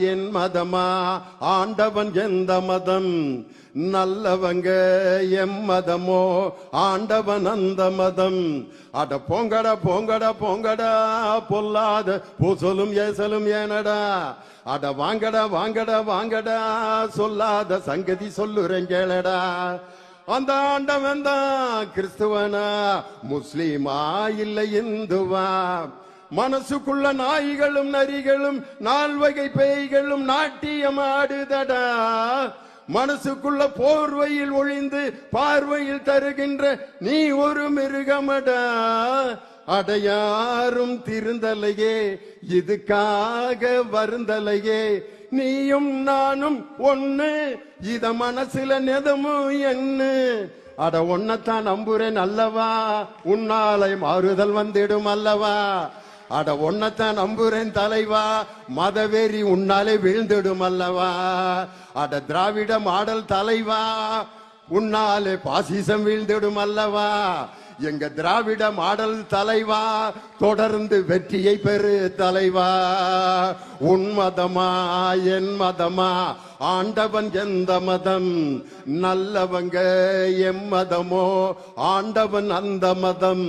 என் மதமா ஆண்டவன் எந்த மதம் நல்லவங்க எம் மதமோ ஆண்டவன் அந்த மதம் அட போங்கடா போங்கடா போங்கடா பொல்லாத பூசலும் ஏசலும் ஏனடா அட வாங்கடா வாங்கடா வாங்கடா சொல்லாத சங்கதி சொல்லுறேங்களடா அந்த ஆண்டவன் தான் கிறிஸ்துவனா முஸ்லிமா இல்லை இந்துவா மனசுக்குள்ள நாய்களும் நரிகளும் நால்வகை பேய்களும் நாட்டியம் ஆடுதடா மனசுக்குள்ள போர்வையில் ஒளிந்து பார்வையில் தருகின்ற நீ ஒரு மிருகமடா அடையாரும் திருந்தலையே இதுக்காக வருந்தலையே நீயும் நானும் ஒண்ணு இத மனசுல நெதமும் என்ன அட ஒன்னத்தான் நம்புறேன் அல்லவா உன்னாலை மாறுதல் வந்திடும் அல்லவா அட ஒன்னத்தான் நம்புறேன் தலைவா மதவெறி உன்னாலே வீழ்ந்திடும் அல்லவா அட திராவிட மாடல் தலைவா உன்னாலே பாசிசம் வீழ்ந்திடும் அல்லவா எங்க திராவிட மாடல் தலைவா தொடர்ந்து வெற்றியை பெறு தலைவா உன் மதமா என் மதமா ஆண்டவன் எந்த மதம் நல்லவங்க எம் மதமோ ஆண்டவன் அந்த மதம்